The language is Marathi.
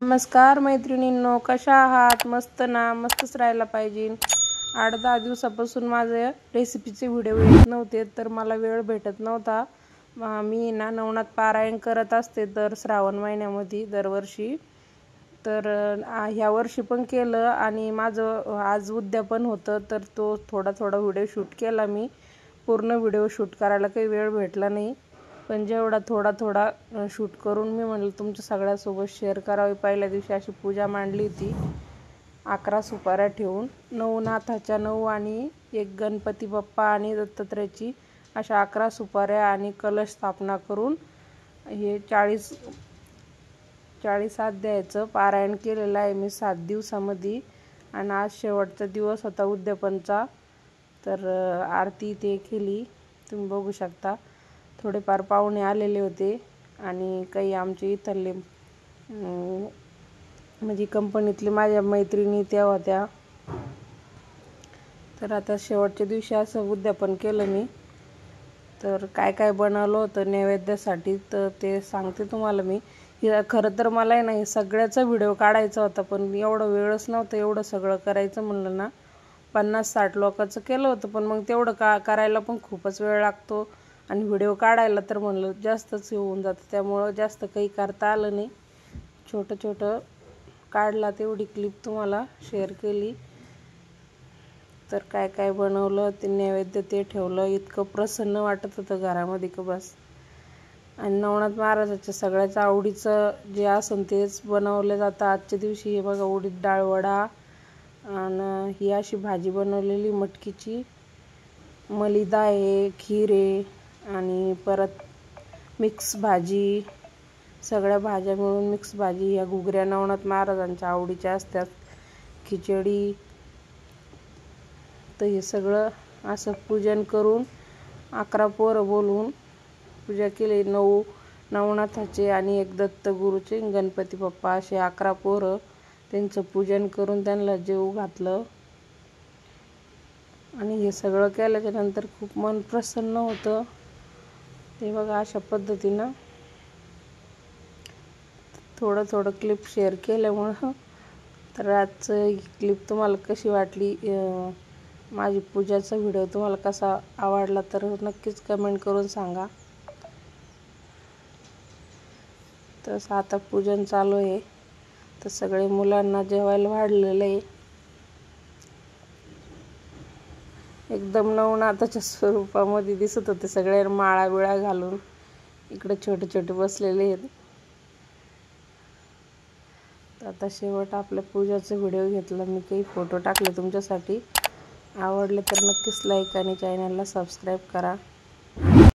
नमस्कार मैत्रिणींनो, कशा आहात? मस्त ना? मस्तच राहायला पाहिजे. 8-10 दिवसापासून माझे रेसिपीचे व्हिडिओ येत नव्हते, तर मला वेळ भेटत नव्हता. मी ना नवनाथ पारायण करत असते दर श्रावण महिन्यामध्ये दरवर्षी. तर ह्या वर्षी पण केलं आणि माझं आज उद्यापन होतं, तर तो थोडा व्हिडिओ शूट केला मी. पूर्ण व्हिडिओ शूट करायला काही वेळ भेटला नाही, पण जेवढा थोडा शूट करून मी म्हणलं तुमच्या सगळ्यासोबत शेअर करावी. पहिल्या दिवशी अशी पूजा मांडली होती 11 सुपाऱ्या ठेवून, 9 नाथाच्या 9 आणि एक गणपती बाप्पा आणि दत्तात्रयाची अशा 11 सुपाऱ्या आणि कलश स्थापना करून हे 40 अध्यायाचं पारायण केलेलं आहे मी 7 दिवसामध्ये. आणि आज शेवटचा दिवस होता उद्यापनचा, तर आरती ते केली. तुम्ही बघू शकता थोडेफार पाहुणे आलेले होते आणि काही आमचे इथले म्हणजे कंपनीतले माझ्या मैत्रिणी त्या होत्या. तर आता शेवटच्या दिवशी असं उद्यापन केलं मी. तर काय बनवलं होतं नैवेद्यासाठी तर ते सांगते तुम्हाला मी. खरं तर मला नाही सगळ्याचा व्हिडिओ काढायचा होता, पण एवढं वेळच नव्हतं एवढं सगळं करायचं म्हणलं ना. 50-60 लोकांचं केलं होतं, पण मग तेवढं करायला पण खूपच वेळ लागतो आणि व्हिडिओ काढायला तर म्हणलं जास्तच होऊन जातं, त्यामुळं जास्त काही करता आलं नाही. छोटं काढला, तेवढी क्लिप तुम्हाला शेअर केली. तर काय बनवलं ते नैवेद्य ते ठेवलं. इतकं प्रसन्न वाटत होतं घरामध्ये की बस. आणि नवनाथ महाराजाच्या सगळ्याच आवडीचं जे असेल तेच बनवलं जातं आजच्या दिवशी. हे बघा उडीद डाळ वडा आणि ही अशी भाजी बनवलेली मटकीची, मलिदा आहे, खीर आहे आणि परत मिक्स भाजी, सगळ्या भाज्या मिळून मिक्स भाजी. या घुगऱ्या नवनाथ महाराजांच्या आवडीच्या असतात, खिचडी. तर हे सगळं असं पूजन करून 11 पोरं बोलवून पूजा केली. 9 नवनाथाचे आणि एक दत्तगुरूचे, गणपती बाप्पा असे 11 पोरं. त्यांचं पूजन करून त्यांना जेवू घातलं. आणि हे सगळं केल्याच्या नंतर खूप मन प्रसन्न होतं. ते बघा अशा पद्धतीनं थोडं क्लिप शेअर केल्यामुळं. तर आजचं ही क्लिप तुम्हाला कशी वाटली, माझी पूजाचा व्हिडिओ तुम्हाला कसा आवडला तर नक्कीच कमेंट करून सांगा. तसं आता पूजन चालू आहे, तर सगळे मुलांना जेवायला वाढलेलं आहे. एकदम नवनाथाच्या स्वरूपामध्ये दिसत होते सगळे, माळा बिळा घालून इकडे छोटे बसलेले आहेत. आता शेवट आपल्या पूजाचा व्हिडिओ घेतला मी, काही फोटो टाकले तुमच्यासाठी. आवडले तर नक्कीच लाईक आणि चॅनलला सबस्क्राईब करा.